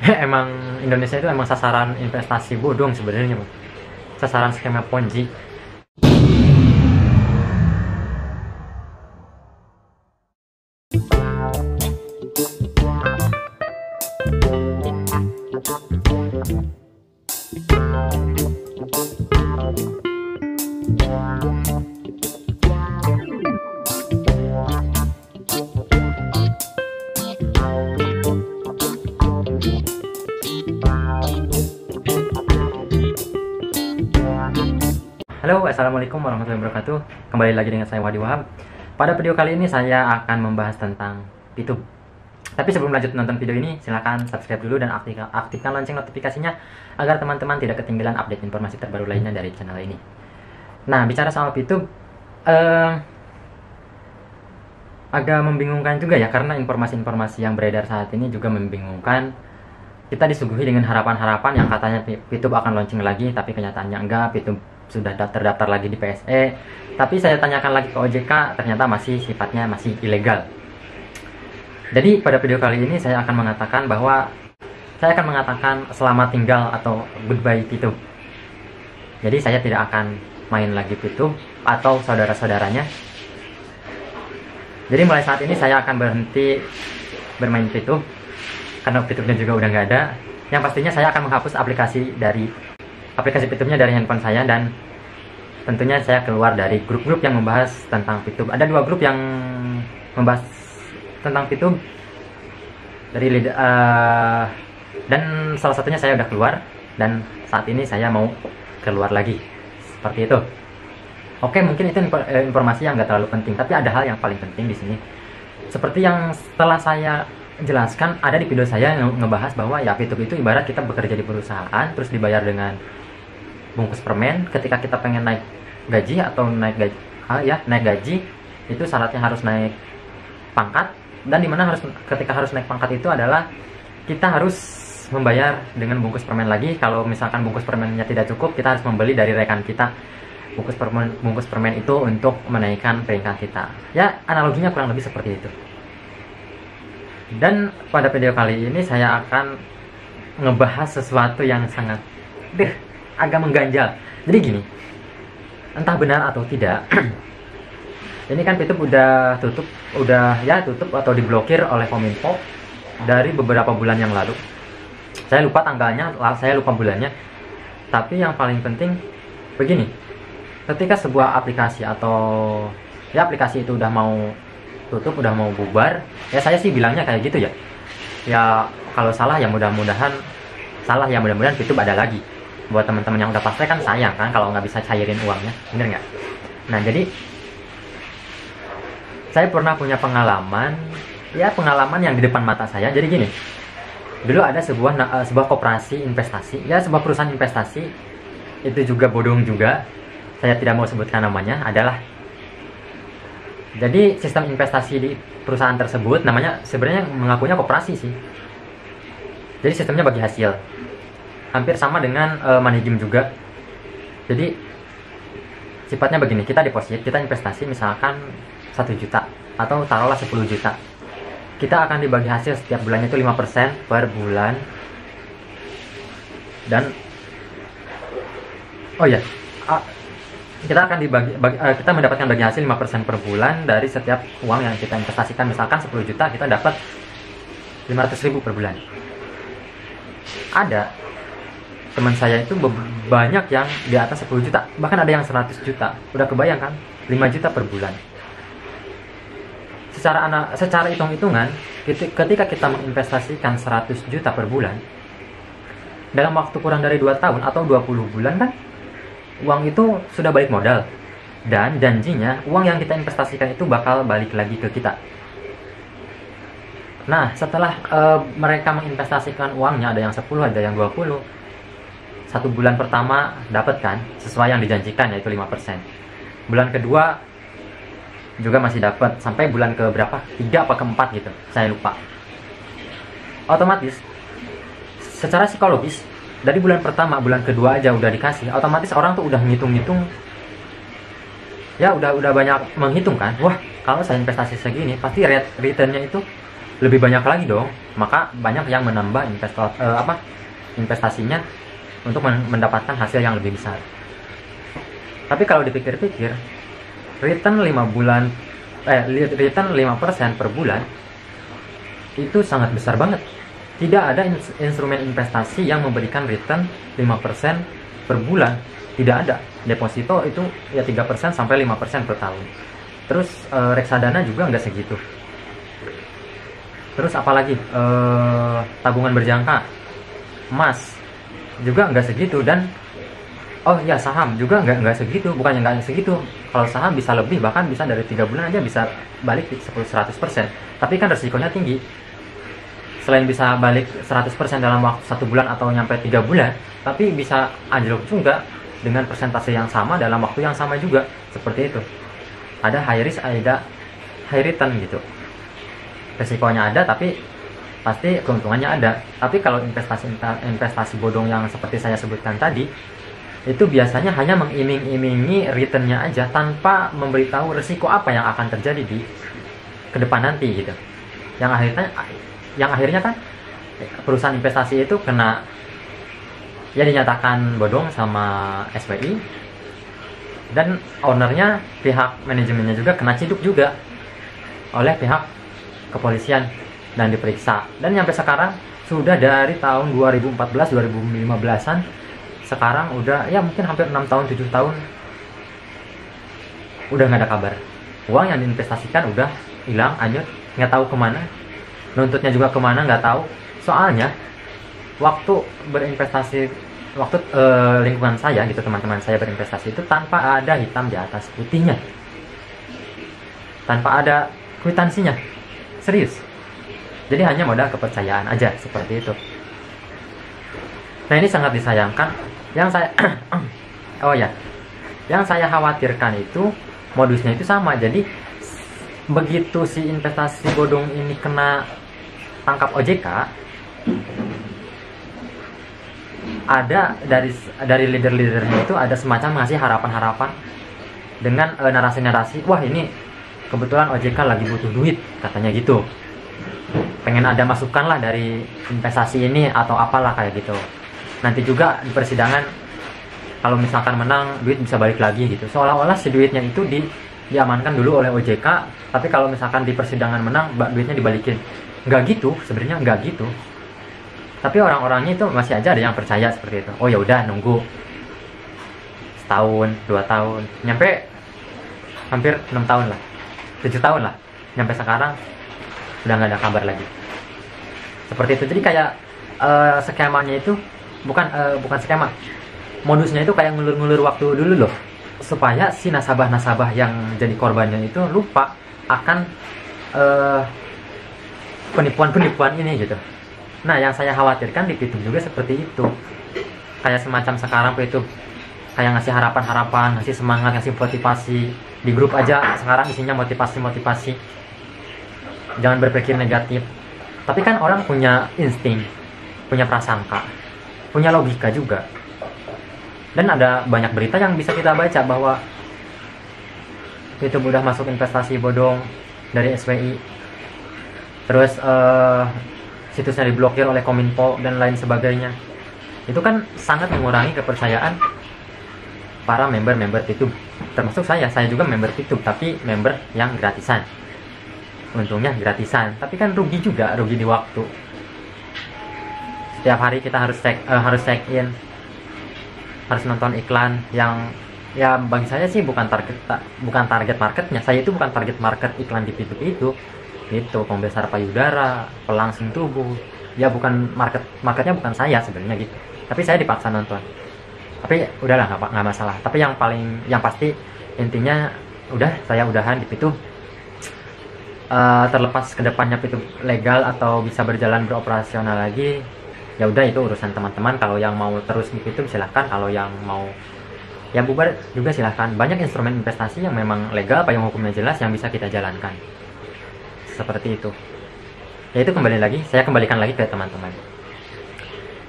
Emang Indonesia itu emang sasaran investasi bodong sebenarnya, Bang. Sasaran skema Ponzi. Halo, assalamualaikum warahmatullahi wabarakatuh. Kembali lagi dengan saya Wadi Wahab. Pada video kali ini saya akan membahas tentang YouTube. Tapi sebelum lanjut nonton video ini, silahkan subscribe dulu dan aktifkan lonceng notifikasinya agar teman-teman tidak ketinggalan update informasi terbaru lainnya dari channel ini. Nah, bicara soal YouTube, agak membingungkan juga ya, karena informasi-informasi yang beredar saat ini juga membingungkan. Kita disuguhi dengan harapan-harapan yang katanya YouTube akan launching lagi, tapi kenyataannya enggak. YouTube sudah terdaftar lagi di PSE, tapi saya tanyakan lagi ke OJK, ternyata masih sifatnya masih ilegal. Jadi pada video kali ini saya akan mengatakan selamat tinggal atau goodbye YouTube. Jadi saya tidak akan main lagi YouTube atau saudara-saudaranya. Jadi mulai saat ini saya akan berhenti bermain YouTube, karena YouTube-nya juga udah nggak ada. Yang pastinya saya akan menghapus aplikasi YouTube-nya dari handphone saya, dan tentunya saya keluar dari grup-grup yang membahas tentang YouTube. Ada 2 grup yang membahas tentang YouTube dan salah satunya saya udah keluar, dan saat ini saya mau keluar lagi. Seperti itu. Oke, mungkin itu informasi yang nggak terlalu penting, tapi ada hal yang paling penting di sini. Seperti yang setelah saya jelaskan, ada di video saya yang ngebahas bahwa ya YouTube itu ibarat kita bekerja di perusahaan terus dibayar dengan bungkus permen. Ketika kita pengen naik gaji atau naik gaji, itu syaratnya harus naik pangkat, dan dimana ketika harus naik pangkat itu adalah kita harus membayar dengan bungkus permen lagi. Kalau misalkan bungkus permennya tidak cukup, kita harus membeli dari rekan kita bungkus permen itu untuk menaikkan peringkat kita. Ya, analoginya kurang lebih seperti itu. Dan pada video kali ini saya akan ngebahas sesuatu yang sangat agak mengganjal. Jadi gini, entah benar atau tidak, ini kan YouTube udah tutup atau diblokir oleh Kominfo dari beberapa bulan yang lalu. Saya lupa tanggalnya, saya lupa bulannya. Tapi yang paling penting begini, ketika sebuah aplikasi aplikasi itu udah mau tutup, udah mau bubar, ya saya sih bilangnya kayak gitu ya. Ya kalau salah ya mudah-mudahan YouTube ada lagi. Buat teman-teman yang udah pasrah kan sayang kan kalau nggak bisa cairin uangnya, bener nggak? Nah, jadi saya pernah punya pengalaman yang di depan mata saya. Jadi gini, dulu ada sebuah koperasi investasi, ya sebuah perusahaan investasi, itu juga bodong juga, saya tidak mau sebutkan namanya. Jadi sistem investasi di perusahaan tersebut namanya sebenarnya mengakunya koperasi sih. Jadi sistemnya bagi hasil, hampir sama dengan manajemen juga. Jadi sifatnya begini, kita deposit, kita investasi misalkan 1 juta atau taruhlah 10 juta. Kita akan dibagi hasil setiap bulannya itu 5% per bulan. Dan kita akan kita mendapatkan bagi hasil 5% per bulan dari setiap uang yang kita investasikan. Misalkan 10 juta, kita dapat 500.000 per bulan. Ada teman saya itu banyak yang di atas 10 juta, bahkan ada yang 100 juta. Udah kebayang kan? 5 juta per bulan. Secara hitung-hitungan, ketika kita menginvestasikan 100 juta per bulan dalam waktu kurang dari 2 tahun atau 20 bulan kan, uang itu sudah balik modal, dan janjinya uang yang kita investasikan itu bakal balik lagi ke kita. Nah, setelah mereka menginvestasikan uangnya, ada yang 10, ada yang 20, 1 bulan pertama dapat kan sesuai yang dijanjikan, yaitu 5%. Bulan kedua juga masih dapat, sampai bulan ke berapa, 3 apa ke-4 gitu, saya lupa. Otomatis secara psikologis, dari bulan pertama, bulan kedua aja udah dikasih, otomatis orang tuh udah ngitung-ngitung, ya udah banyak menghitung kan. Wah, kalau saya investasi segini, pasti returnnya itu lebih banyak lagi dong. Maka banyak yang menambah investasinya untuk mendapatkan hasil yang lebih besar. Tapi kalau dipikir-pikir, return 5% per bulan itu sangat besar banget. Tidak ada instrumen investasi yang memberikan return 5% per bulan. Tidak ada. Deposito itu ya 3% sampai 5% per tahun. Terus reksadana juga nggak segitu. Terus apalagi tabungan berjangka, emas juga nggak segitu. Dan oh ya, saham juga nggak segitu. Bukannya nggak segitu, kalau saham bisa lebih, bahkan bisa dari 3 bulan aja bisa balik 100%. Tapi kan resikonya tinggi. Selain bisa balik 100% dalam waktu 1 bulan atau nyampe 3 bulan, tapi bisa anjlok juga dengan persentase yang sama dalam waktu yang sama juga. Seperti itu. Ada high risk, ada high return gitu. Resikonya ada, tapi pasti keuntungannya ada. Tapi kalau investasi bodong yang seperti saya sebutkan tadi, itu biasanya hanya mengiming-imingi returnnya aja, tanpa memberitahu resiko apa yang akan terjadi di ke depan nanti gitu. Yang akhirnya kan perusahaan investasi itu kena, ya dinyatakan bodong sama SWI, dan ownernya, pihak manajemennya juga kena ciduk juga oleh pihak kepolisian dan diperiksa. Dan sampai sekarang sudah dari tahun 2014-2015an, sekarang udah ya mungkin hampir 6 tahun 7 tahun udah nggak ada kabar. Uang yang diinvestasikan udah hilang, anyut, nggak tahu kemana. Nuntutnya juga kemana nggak tahu. Soalnya waktu berinvestasi, waktu lingkungan saya gitu, teman-teman saya berinvestasi itu tanpa ada hitam di atas putihnya, tanpa ada kwitansinya. Serius. Jadi hanya modal kepercayaan aja, seperti itu. Nah, ini sangat disayangkan. Yang saya yang saya khawatirkan itu modusnya itu sama. Jadi begitu si investasi bodong ini kena tangkap OJK, ada dari leader-leadernya itu ada semacam ngasih harapan-harapan dengan narasi-narasi, wah ini kebetulan OJK lagi butuh duit, katanya gitu, pengen ada masukan lah dari investasi ini atau apalah kayak gitu. Nanti juga di persidangan kalau misalkan menang, duit bisa balik lagi gitu. Seolah-olah si duitnya itu diamankan dulu oleh OJK, tapi kalau misalkan di persidangan menang, duitnya dibalikin. Nggak gitu, sebenarnya nggak gitu. Tapi orang-orangnya itu masih aja ada yang percaya seperti itu. Oh ya udah, nunggu setahun, 2 tahun, nyampe hampir 6 tahun lah, 7 tahun lah, nyampe sekarang udah nggak ada kabar lagi. Seperti itu. Jadi kayak skemanya itu bukan skema, modusnya itu kayak ngulur-ngulur waktu dulu loh, supaya si nasabah-nasabah yang jadi korbannya itu lupa akan penipuan-penipuan ini gitu. Nah, yang saya khawatirkan di Pitum juga seperti itu. Kayak semacam sekarang itu kayak ngasih harapan-harapan, ngasih semangat, ngasih motivasi. Di grup aja sekarang isinya motivasi-motivasi. Jangan berpikir negatif. Tapi kan orang punya insting, punya prasangka, punya logika juga. Dan ada banyak berita yang bisa kita baca bahwa itu udah masuk investasi bodong dari SWI. Terus situsnya diblokir oleh Kominfo dan lain sebagainya. Itu kan sangat mengurangi kepercayaan para member-member Pitum. Termasuk saya juga member Pitum, tapi member yang gratisan. Untungnya gratisan, tapi kan rugi juga, rugi di waktu. Setiap hari kita harus check in, harus nonton iklan yang ya bagi saya sih bukan target marketnya. Saya itu bukan target market iklan di Pitum itu pembesar payudara, pelangsing tubuh, ya bukan marketnya bukan saya sebenarnya gitu. Tapi saya dipaksa nonton. Tapi udahlah, nggak masalah. Tapi yang pasti intinya saya udahan di Pitum. Terlepas kedepannya Pitum legal atau bisa berjalan beroperasional lagi, ya udah itu urusan teman-teman. Kalau yang mau terus di Pitum silahkan, kalau yang mau ya bubar juga silahkan. Banyak instrumen investasi yang memang legal, payung hukumnya jelas, yang bisa kita jalankan. Seperti itu. Ya itu saya kembalikan lagi ke teman-teman.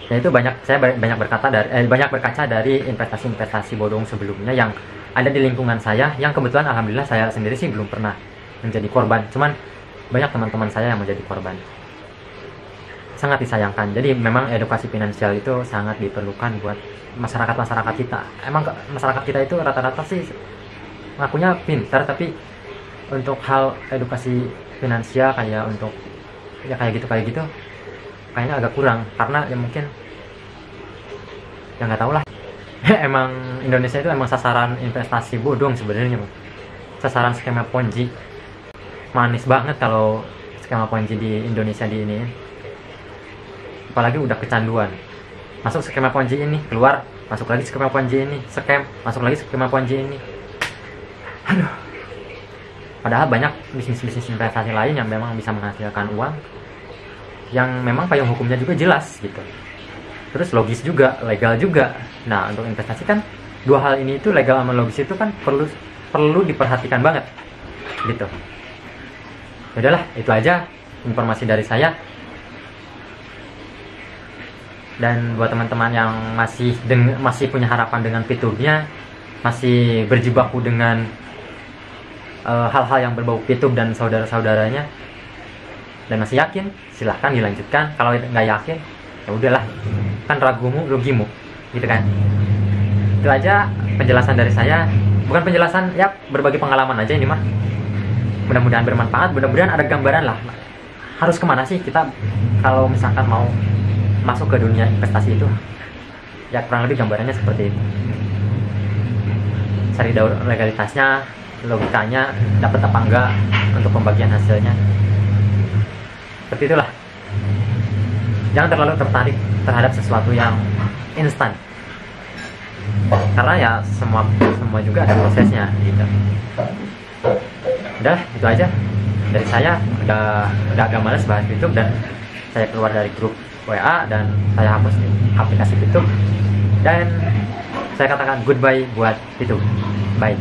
Ya itu saya banyak berkaca dari investasi bodong sebelumnya yang ada di lingkungan saya, yang kebetulan alhamdulillah saya sendiri sih belum pernah menjadi korban. Cuman banyak teman-teman saya yang menjadi korban. Sangat disayangkan. Jadi memang edukasi finansial itu sangat diperlukan buat masyarakat kita. Emang masyarakat kita itu rata-rata sih ngakunya pintar, tapi untuk hal edukasi finansial kayak untuk ya kayak gitu kayaknya agak kurang, karena ya mungkin ya nggak tahu lah. Emang Indonesia itu emang sasaran investasi bodong sebenarnya, sasaran skema ponzi. Manis banget kalau skema ponzi di Indonesia di ini, apalagi udah kecanduan, masuk skema ponzi ini, keluar, masuk lagi skema ponzi ini, scam, masuk lagi skema ponzi ini. Aduh. Padahal banyak bisnis-bisnis investasi lain yang memang bisa menghasilkan uang, yang memang payung hukumnya juga jelas gitu. Terus logis juga, legal juga. Nah, untuk investasi kan dua hal ini itu, legal sama logis itu kan perlu diperhatikan banget gitu. Udahlah, itu aja informasi dari saya. Dan buat teman-teman yang masih punya harapan dengan P2B-nya, masih berjibaku dengan hal-hal yang berbau P2B dan saudara-saudaranya, dan masih yakin, silahkan dilanjutkan. Kalau nggak yakin, ya udahlah, kan ragumu rugimu, gitu kan. Itu aja penjelasan dari saya. Bukan penjelasan, ya berbagi pengalaman aja ini mah. Mudah-mudahan bermanfaat, mudah-mudahan ada gambaran lah. Harus kemana sih kita kalau misalkan mau masuk ke dunia investasi itu? Ya kurang lebih gambarannya seperti itu. Cari tahu legalitasnya, logikanya, dapat apa enggak untuk pembagian hasilnya. Seperti itulah. Jangan terlalu tertarik terhadap sesuatu yang instan, karena ya semua juga ada prosesnya gitu. Udah, itu aja dari saya. Udah agak males bahas YouTube, dan saya keluar dari grup WA dan saya hapus aplikasi YouTube, dan saya katakan goodbye buat YouTube. Bye.